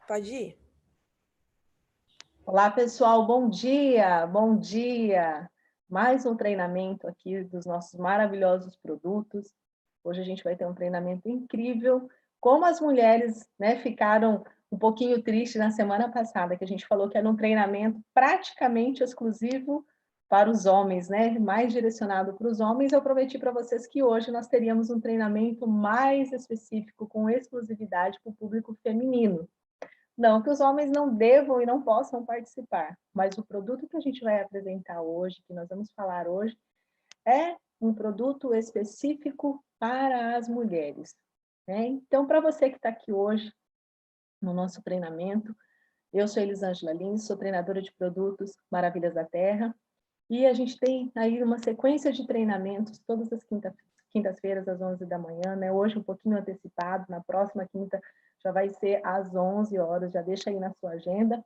Pode ir? Olá, pessoal, bom dia, bom dia. Mais um treinamento aqui dos nossos maravilhosos produtos. Hoje a gente vai ter um treinamento incrível. Como as mulheres, né, ficaram um pouquinho tristes na semana passada, que a gente falou que era um treinamento praticamente exclusivo para os homens, né, mais direcionado para os homens, eu prometi para vocês que hoje nós teríamos um treinamento mais específico, com exclusividade para o público feminino. Não que os homens não devam e não possam participar, mas o produto que a gente vai apresentar hoje, que nós vamos falar hoje, é um produto específico para as mulheres, né? Então, para você que está aqui hoje no nosso treinamento, eu sou Elisângela Lins, sou treinadora de produtos Maravilhas da Terra, e a gente tem aí uma sequência de treinamentos todas as quintas-feiras às 11 da manhã, né? Hoje um pouquinho antecipado, na próxima quinta já vai ser às 11 horas, já deixa aí na sua agenda.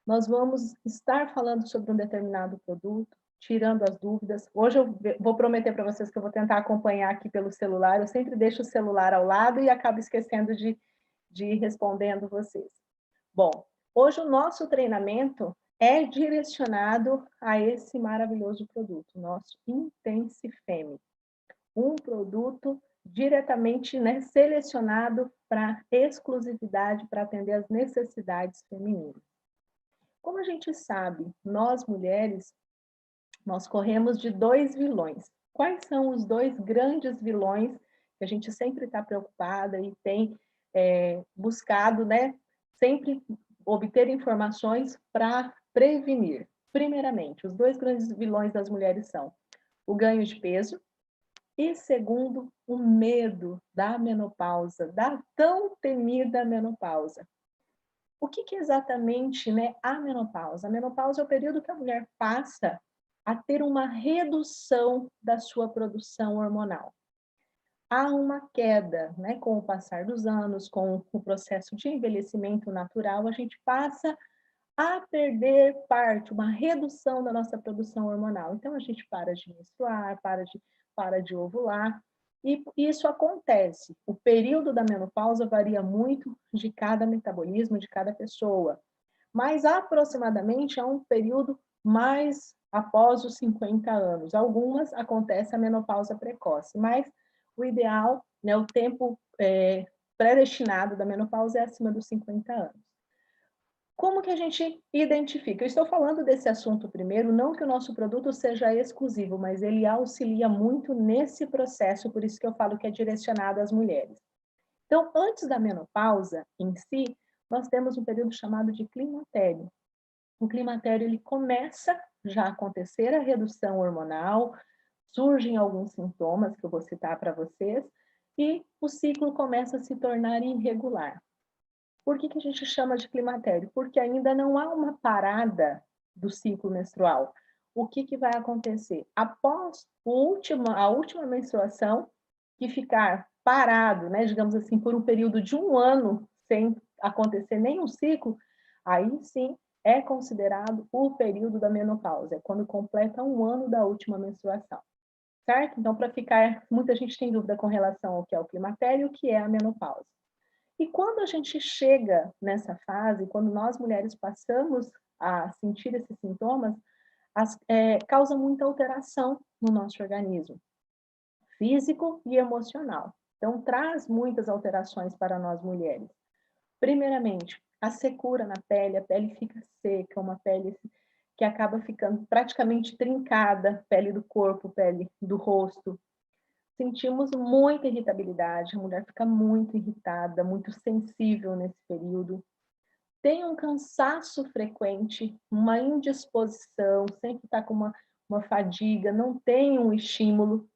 Nós vamos estar falando sobre um determinado produto, tirando as dúvidas. Hoje eu vou prometer para vocês que eu vou tentar acompanhar aqui pelo celular, eu sempre deixo o celular ao lado e acabo esquecendo de ir respondendo vocês. Bom, hoje o nosso treinamento é direcionado a esse maravilhoso produto, nosso Intensifeme. Um produto diretamente, né, selecionado para exclusividade, para atender às necessidades femininas. Como a gente sabe, nós mulheres, nós corremos de dois vilões. Quais são os dois grandes vilões que a gente sempre está preocupada e tem buscado, né, sempre obter informações para prevenir? Primeiramente, os dois grandes vilões das mulheres são o ganho de peso e, segundo, o medo da menopausa, da tão temida menopausa. O que é exatamente, né, a menopausa? A menopausa é o período que a mulher passa a ter uma redução da sua produção hormonal. Há uma queda, né, com o passar dos anos, com o processo de envelhecimento natural, a gente passa a perder parte, uma redução da nossa produção hormonal. Então, a gente para de menstruar, para de ovular, e isso acontece. O período da menopausa varia muito de cada metabolismo, de cada pessoa, mas aproximadamente é um período mais após os 50 anos. Algumas acontece a menopausa precoce, mas o ideal, né, o tempo predestinado da menopausa é acima dos 50 anos. Como que a gente identifica? Eu estou falando desse assunto primeiro, não que o nosso produto seja exclusivo, mas ele auxilia muito nesse processo, por isso que eu falo que é direcionado às mulheres. Então, antes da menopausa em si, nós temos um período chamado de climatério. O climatério ele começa já a acontecer a redução hormonal, surgem alguns sintomas que eu vou citar para vocês, e o ciclo começa a se tornar irregular. Por que a gente chama de climatério? Porque ainda não há uma parada do ciclo menstrual. O que vai acontecer? Após a última menstruação, que ficar parado, né, digamos assim, por um período de um ano sem acontecer nenhum ciclo, aí sim é considerado o período da menopausa, é quando completa um ano da última menstruação, certo? Então, para ficar, muita gente tem dúvida com relação ao que é o climatério e o que é a menopausa. E quando a gente chega nessa fase, quando nós mulheres passamos a sentir esses sintomas, causa muita alteração no nosso organismo, físico e emocional. Então, traz muitas alterações para nós mulheres. Primeiramente, a secura na pele, a pele fica seca, uma pele que acaba ficando praticamente trincada, pele do corpo, pele do rosto. Sentimos muita irritabilidade, a mulher fica muito irritada, muito sensível nesse período. Tem um cansaço frequente, uma indisposição, sempre está com uma fadiga, não tem um estímulo.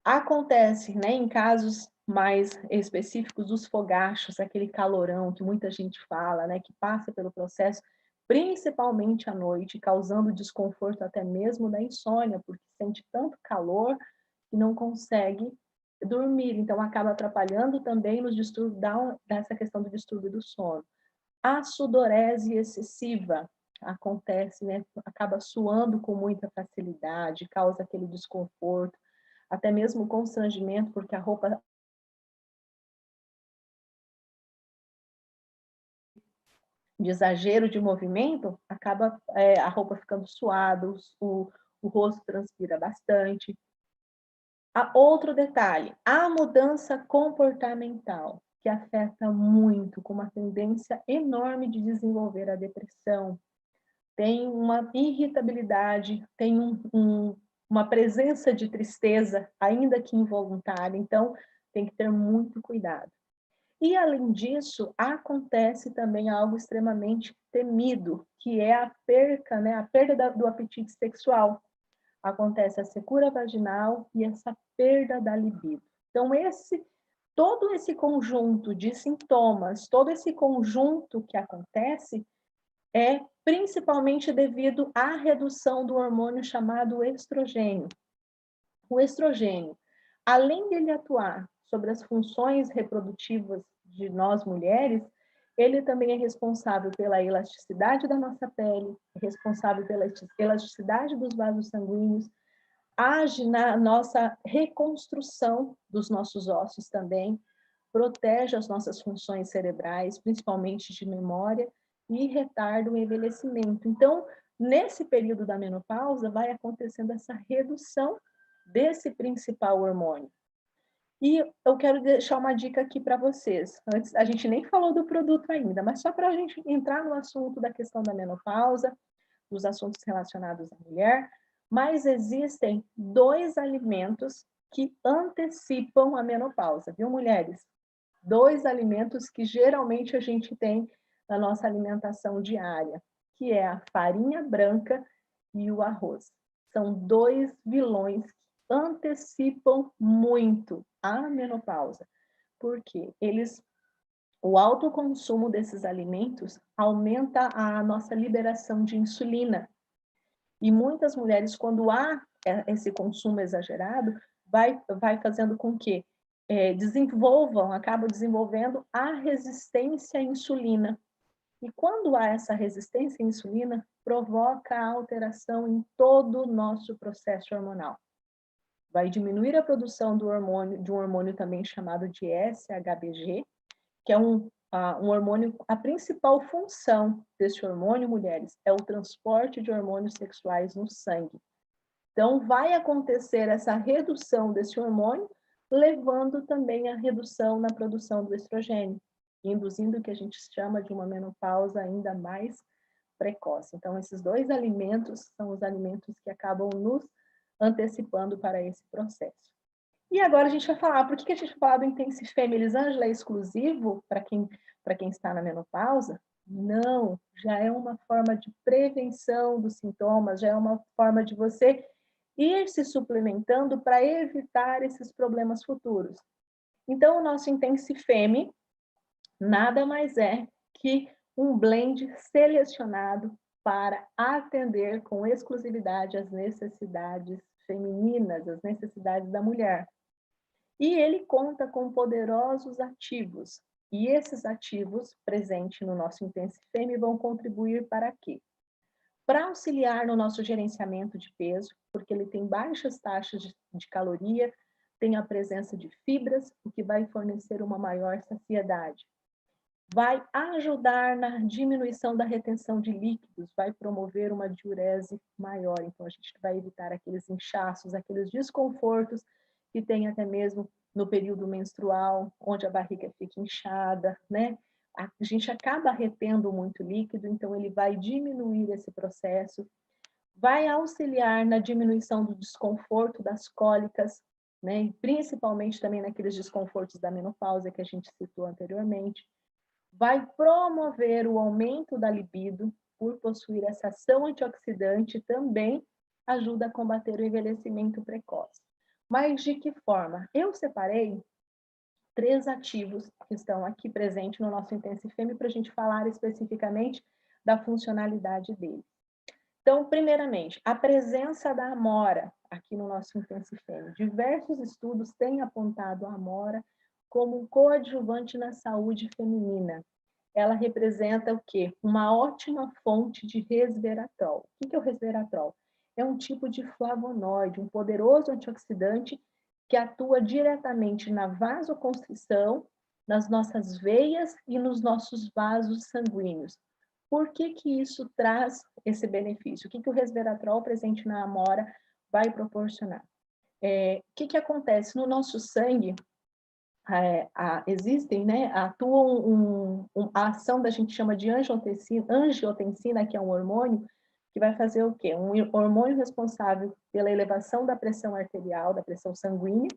Acontece, né, em casos mais específicos dos fogachos, aquele calorão que muita gente fala, né, que passa pelo processo, principalmente à noite, causando desconforto até mesmo da insônia, porque sente tanto calor que não consegue dormir, então acaba atrapalhando também nos distúrbios dessa questão do distúrbio do sono. A sudorese excessiva acontece, né? Acaba suando com muita facilidade, causa aquele desconforto, até mesmo constrangimento, porque a roupa de exagero de movimento, acaba a roupa ficando suada, o rosto transpira bastante. Outro detalhe, a mudança comportamental, que afeta muito, com uma tendência enorme de desenvolver a depressão, tem uma irritabilidade, tem uma presença de tristeza, ainda que involuntária, então tem que ter muito cuidado. E, além disso, acontece também algo extremamente temido, que é a perca, né, a perda do apetite sexual. Acontece a secura vaginal e essa perda da libido. Então, todo esse conjunto de sintomas, todo esse conjunto que acontece, é principalmente devido à redução do hormônio chamado estrogênio. O estrogênio, além de ele atuar sobre as funções reprodutivas de nós mulheres, ele também é responsável pela elasticidade da nossa pele, é responsável pela elasticidade dos vasos sanguíneos, age na nossa reconstrução dos nossos ossos também, protege as nossas funções cerebrais, principalmente de memória, e retarda o envelhecimento. Então, nesse período da menopausa, vai acontecendo essa redução desse principal hormônio. E eu quero deixar uma dica aqui para vocês. Antes, a gente nem falou do produto ainda, mas só para a gente entrar no assunto da questão da menopausa, dos assuntos relacionados à mulher, mas existem 2 alimentos que antecipam a menopausa, viu, mulheres? 2 alimentos que geralmente a gente tem na nossa alimentação diária, que é a farinha branca e o arroz. São 2 vilões que antecipam muito a menopausa, porque o alto consumo desses alimentos aumenta a nossa liberação de insulina. E muitas mulheres, quando há esse consumo exagerado, vai fazendo com que acabam desenvolvendo a resistência à insulina. E quando há essa resistência à insulina, provoca alteração em todo o nosso processo hormonal. Vai diminuir a produção de um hormônio também chamado de SHBG, que é um hormônio, a principal função desse hormônio, mulheres, é o transporte de hormônios sexuais no sangue. Então, vai acontecer essa redução desse hormônio, levando também à redução na produção do estrogênio, induzindo o que a gente chama de uma menopausa ainda mais precoce. Então, esses 2 alimentos são os alimentos que acabam nos antecipando para esse processo. E agora a gente vai falar, por que a gente vai falar do Intensifem? Elisângela, é exclusivo para quem está na menopausa? Não, já é uma forma de prevenção dos sintomas, já é uma forma de você ir se suplementando para evitar esses problemas futuros. Então, o nosso Intensifem nada mais é que um blend selecionado para atender com exclusividade as necessidades femininas, as necessidades da mulher. E ele conta com poderosos ativos. E esses ativos presentes no nosso Intensifem vão contribuir para quê? Para auxiliar no nosso gerenciamento de peso, porque ele tem baixas taxas de caloria, tem a presença de fibras, o que vai fornecer uma maior saciedade. Vai ajudar na diminuição da retenção de líquidos, vai promover uma diurese maior. Então, a gente vai evitar aqueles inchaços, aqueles desconfortos que tem até mesmo no período menstrual, onde a barriga fica inchada, né? A gente acaba retendo muito líquido, então ele vai diminuir esse processo, vai auxiliar na diminuição do desconforto das cólicas, né? Principalmente também naqueles desconfortos da menopausa que a gente citou anteriormente. Vai promover o aumento da libido, por possuir essa ação antioxidante, também ajuda a combater o envelhecimento precoce. Mas de que forma? Eu separei 3 ativos que estão aqui presentes no nosso Intensifem para a gente falar especificamente da funcionalidade dele. Então, primeiramente, a presença da amora aqui no nosso Intensifem. Diversos estudos têm apontado a amora como um coadjuvante na saúde feminina. Ela representa o quê? Uma ótima fonte de resveratrol. O que é o resveratrol? É um tipo de flavonoide, um poderoso antioxidante que atua diretamente na vasoconstrição, nas nossas veias e nos nossos vasos sanguíneos, Por que que isso traz esse benefício? O que que o resveratrol presente na amora vai proporcionar? O que que acontece? No nosso sangue, existem, né, atuam a ação da gente chama de angiotensina, que é um hormônio, que vai fazer o quê? Um hormônio responsável pela elevação da pressão arterial, da pressão sanguínea,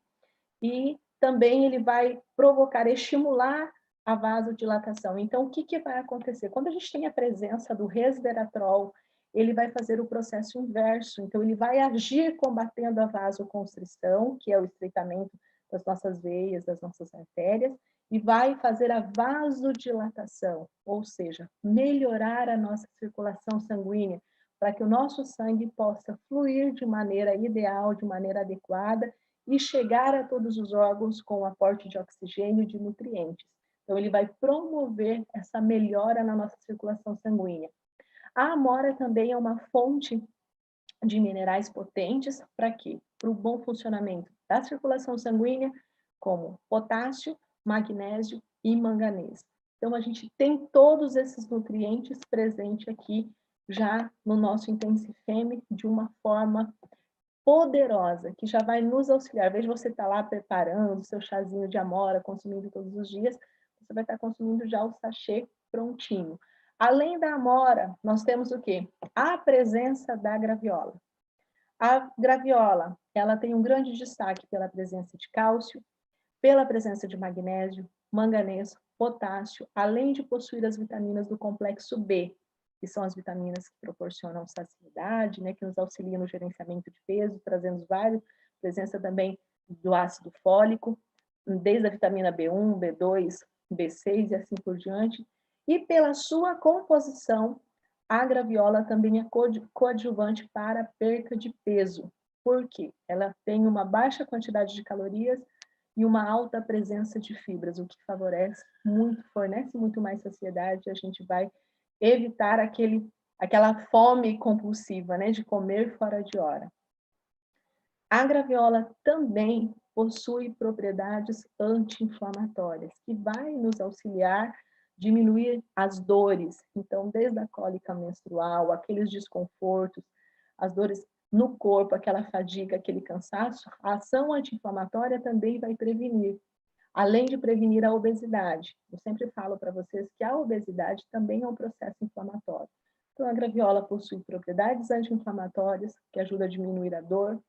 e também ele vai provocar, estimular a vasodilatação. Então, o que que vai acontecer? Quando a gente tem a presença do resveratrol, ele vai fazer o processo inverso. Então, ele vai agir combatendo a vasoconstrição, que é o estreitamento das nossas veias, das nossas artérias, e vai fazer a vasodilatação, ou seja, melhorar a nossa circulação sanguínea, para que o nosso sangue possa fluir de maneira ideal, de maneira adequada, e chegar a todos os órgãos com o aporte de oxigênio e de nutrientes. Então, ele vai promover essa melhora na nossa circulação sanguínea. A amora também é uma fonte de minerais potentes para quê? Para o bom funcionamento da circulação sanguínea, como potássio, magnésio e manganês. Então, a gente tem todos esses nutrientes presentes aqui já no nosso Intensifeme de uma forma poderosa, que já vai nos auxiliar. Ao invés de você estar lá preparando o seu chazinho de amora, consumindo todos os dias, você vai estar consumindo já o sachê prontinho. Além da amora, nós temos o quê? A presença da graviola. A graviola, ela tem um grande destaque pela presença de cálcio, pela presença de magnésio, manganês, potássio, além de possuir as vitaminas do complexo B, que são as vitaminas que proporcionam saciedade, né, que nos auxiliam no gerenciamento de peso, trazendo vários, presença também do ácido fólico, desde a vitamina B1, B2, B6 e assim por diante. E pela sua composição, a graviola também é coadjuvante para a perca de peso. Por quê? Ela tem uma baixa quantidade de calorias e uma alta presença de fibras, o que favorece muito, fornece muito mais saciedade, a gente vai evitar aquela fome compulsiva, né, de comer fora de hora. A graviola também possui propriedades anti-inflamatórias, que vai nos auxiliar diminuir as dores. Então, desde a cólica menstrual, aqueles desconfortos, as dores no corpo, aquela fadiga, aquele cansaço, a ação anti-inflamatória também vai prevenir, além de prevenir a obesidade. Eu sempre falo para vocês que a obesidade também é um processo inflamatório. Então, a graviola possui propriedades anti-inflamatórias, que ajudam a diminuir a dor,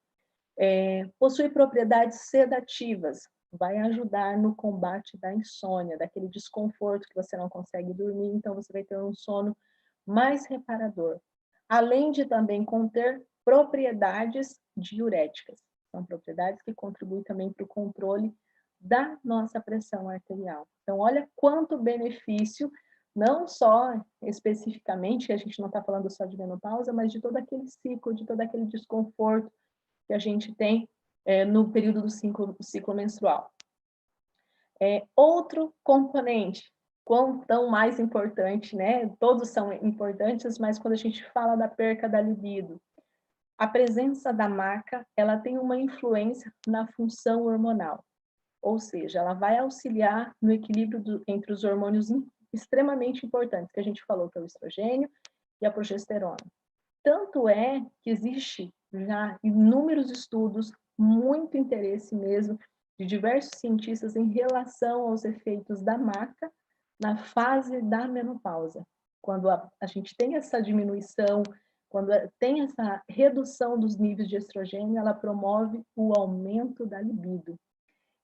possui propriedades sedativas, vai ajudar no combate da insônia, daquele desconforto que você não consegue dormir, então você vai ter um sono mais reparador. Além de também conter propriedades diuréticas, são propriedades que contribuem também para o controle da nossa pressão arterial. Então, olha quanto benefício, não só especificamente, a gente não está falando só de menopausa, mas de todo aquele ciclo, de todo aquele desconforto que a gente tem no período do ciclo menstrual. Outro componente, quão mais importante, né? Todos são importantes, mas quando a gente fala da perca da libido, a presença da maca, ela tem uma influência na função hormonal, ou seja, ela vai auxiliar no equilíbrio entre os hormônios extremamente importantes, que a gente falou, que é o estrogênio e a progesterona. Tanto é que existe já inúmeros estudos, muito interesse mesmo, de diversos cientistas em relação aos efeitos da maca na fase da menopausa. Quando a gente tem essa diminuição, quando tem essa redução dos níveis de estrogênio, ela promove o aumento da libido.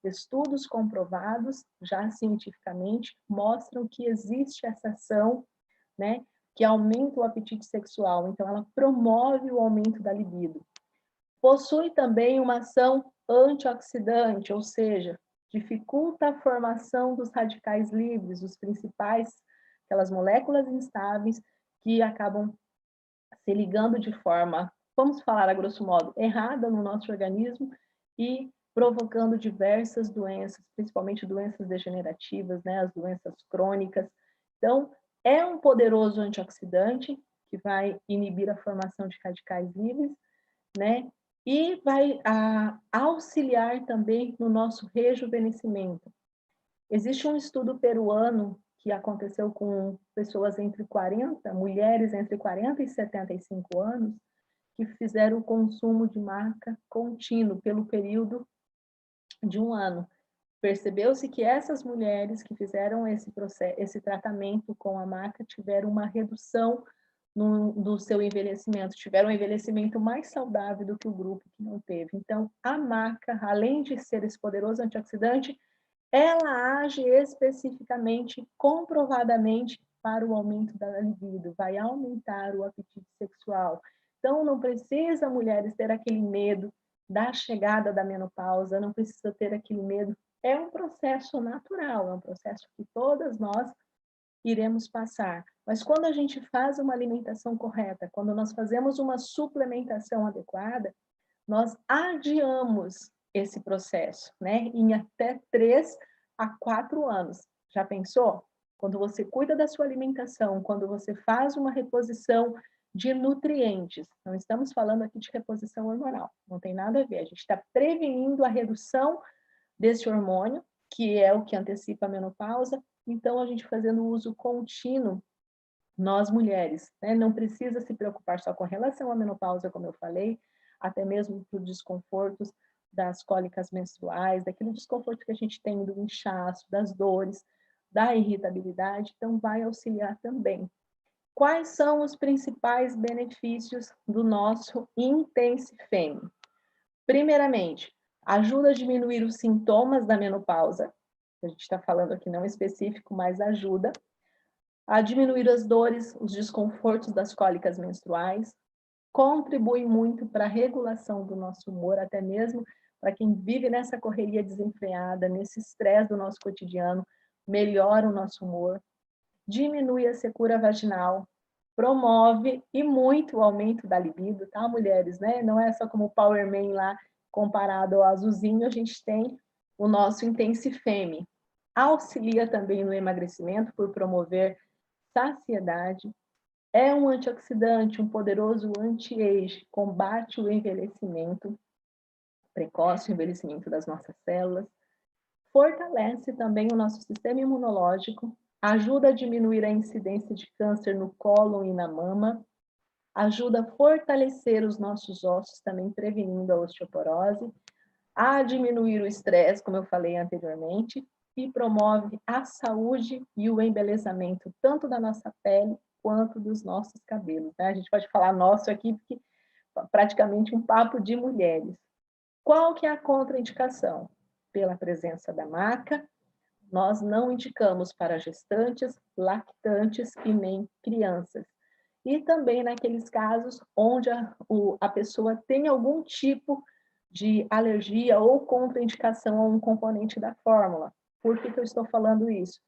Estudos comprovados, já cientificamente, mostram que existe essa ação, né, que aumenta o apetite sexual, então ela promove o aumento da libido. Possui também uma ação antioxidante, ou seja, dificulta a formação dos radicais livres, os principais, aquelas moléculas instáveis que acabam se ligando de forma, vamos falar a grosso modo, errada no nosso organismo e provocando diversas doenças, principalmente doenças degenerativas, né, as doenças crônicas. Então, é um poderoso antioxidante que vai inibir a formação de radicais livres, né, e vai auxiliar também no nosso rejuvenescimento. Existe um estudo peruano que aconteceu com pessoas entre 40, mulheres entre 40 e 75 anos, que fizeram o consumo de maca contínuo pelo período de 1 ano. Percebeu-se que essas mulheres que fizeram esse tratamento com a maca tiveram uma redução do seu envelhecimento, tiveram um envelhecimento mais saudável do que o grupo que não teve. Então, a maca, além de ser esse poderoso antioxidante, ela age especificamente, comprovadamente, para o aumento da libido, vai aumentar o apetite sexual. Então, não precisa, mulheres, ter aquele medo da chegada da menopausa, não precisa ter aquele medo. É um processo natural, é um processo que todas nós iremos passar. Mas quando a gente faz uma alimentação correta, quando nós fazemos uma suplementação adequada, nós adiamos esse processo, né? Em até 3 a 4 anos. Já pensou? Quando você cuida da sua alimentação, quando você faz uma reposição de nutrientes, não estamos falando aqui de reposição hormonal, não tem nada a ver, a gente está prevenindo a redução desse hormônio, que é o que antecipa a menopausa, então a gente fazendo o uso contínuo, nós mulheres, né, não precisa se preocupar só com relação à menopausa, como eu falei, até mesmo para os desconfortos das cólicas menstruais, daquele desconforto que a gente tem do inchaço, das dores, da irritabilidade, então vai auxiliar também. Quais são os principais benefícios do nosso Intensifem? Primeiramente, ajuda a diminuir os sintomas da menopausa, a gente está falando aqui não específico, mas ajuda a diminuir as dores, os desconfortos das cólicas menstruais, contribui muito para a regulação do nosso humor, até mesmo para quem vive nessa correria desenfreada, nesse estresse do nosso cotidiano, melhora o nosso humor, diminui a secura vaginal, promove e muito o aumento da libido, tá, mulheres, né? Não é só como o Power Man lá, comparado ao azulzinho, a gente tem o nosso Intensifem. Auxilia também no emagrecimento por promover saciedade, é um antioxidante, um poderoso anti-age, combate o envelhecimento precoce, o envelhecimento das nossas células, fortalece também o nosso sistema imunológico, ajuda a diminuir a incidência de câncer no cólon e na mama, ajuda a fortalecer os nossos ossos, também prevenindo a osteoporose, a diminuir o estresse, como eu falei anteriormente, e promove a saúde e o embelezamento, tanto da nossa pele quanto dos nossos cabelos, né? A gente pode falar nosso aqui, porque praticamente um papo de mulheres. Qual que é a contraindicação? Pela presença da maca, nós não indicamos para gestantes, lactantes e nem crianças. E também naqueles casos onde a pessoa tem algum tipo de alergia ou contraindicação a um componente da fórmula. Por que eu estou falando isso?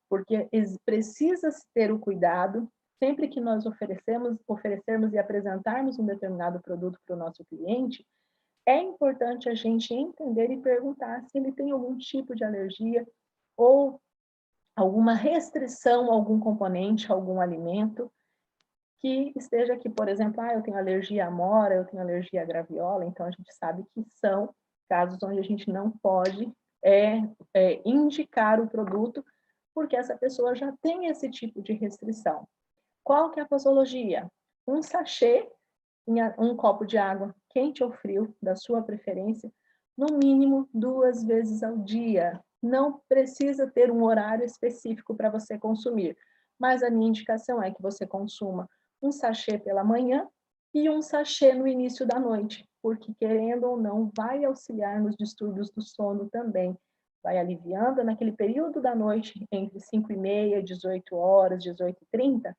Porque precisa ter o cuidado, sempre que nós oferecermos e apresentarmos um determinado produto para o nosso cliente, é importante a gente entender e perguntar se ele tem algum tipo de alergia ou alguma restrição a algum componente, a algum alimento, que esteja aqui, por exemplo, eu tenho alergia à amora, eu tenho alergia à graviola, então a gente sabe que são casos onde a gente não pode indicar o produto, porque essa pessoa já tem esse tipo de restrição. Qual que é a posologia? Um sachê, um copo de água, quente ou frio, da sua preferência, no mínimo 2 vezes ao dia. Não precisa ter um horário específico para você consumir, mas a minha indicação é que você consuma um sachê pela manhã e um sachê no início da noite, porque querendo ou não, vai auxiliar nos distúrbios do sono também. Vai aliviando naquele período da noite, entre 5h30 e 18 horas, 18h30,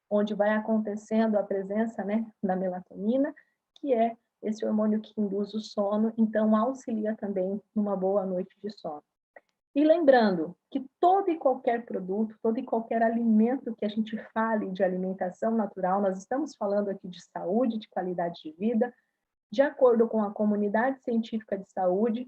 onde vai acontecendo a presença, né, da melatonina, que é esse hormônio que induz o sono, então auxilia também numa boa noite de sono. E lembrando que todo e qualquer produto, todo e qualquer alimento que a gente fale de alimentação natural, nós estamos falando aqui de saúde, de qualidade de vida, de acordo com a comunidade científica de saúde,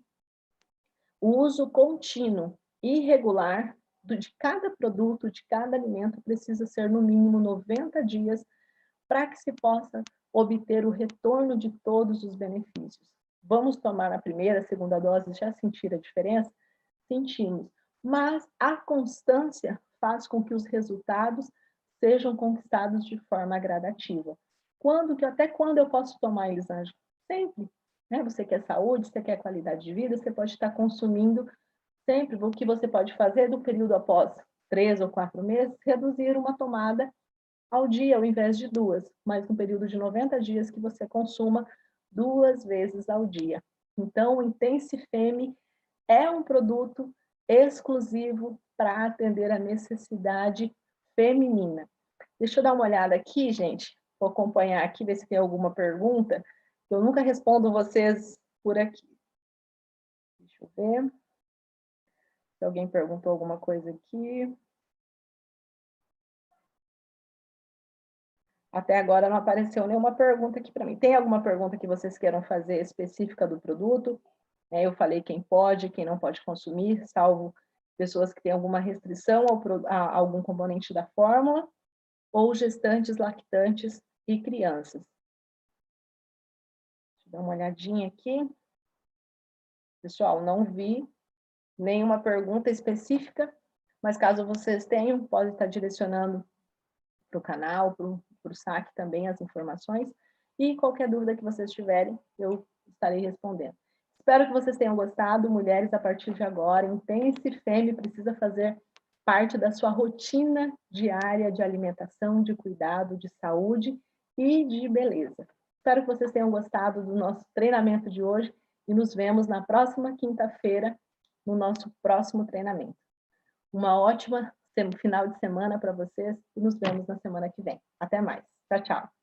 o uso contínuo e regular de cada produto, de cada alimento, precisa ser no mínimo 90 dias para que se possa obter o retorno de todos os benefícios. Vamos tomar a primeira, a segunda dose, já sentir a diferença? Sentimos. Mas a constância faz com que os resultados sejam conquistados de forma gradativa. Até quando eu posso tomar, Elisângela? Sempre. Né? Você quer saúde, você quer qualidade de vida, você pode estar consumindo sempre. O que você pode fazer do período após 3 ou 4 meses, reduzir uma tomada ao dia, ao invés de 2, mas no período de 90 dias que você consuma 2 vezes ao dia. Então, o Intensifemme é um produto exclusivo para atender a necessidade feminina. Deixa eu dar uma olhada aqui, gente. Vou acompanhar aqui, ver se tem alguma pergunta. Eu nunca respondo vocês por aqui. Deixa eu ver. Se alguém perguntou alguma coisa aqui. Até agora não apareceu nenhuma pergunta aqui para mim. Tem alguma pergunta que vocês queiram fazer específica do produto? Eu falei quem pode, quem não pode consumir, salvo pessoas que têm alguma restrição a algum componente da fórmula, ou gestantes, lactantes e crianças. Deixa eu dar uma olhadinha aqui. Pessoal, não vi nenhuma pergunta específica, mas caso vocês tenham, pode estar direcionando para o canal, para o saque também as informações, e qualquer dúvida que vocês tiverem, eu estarei respondendo. Espero que vocês tenham gostado. Mulheres, a partir de agora, Intensifemme precisa fazer parte da sua rotina diária de alimentação, de cuidado, de saúde e de beleza. Espero que vocês tenham gostado do nosso treinamento de hoje e nos vemos na próxima quinta-feira no nosso próximo treinamento. Uma ótima final de semana para vocês e nos vemos na semana que vem. Até mais. Tchau, tchau.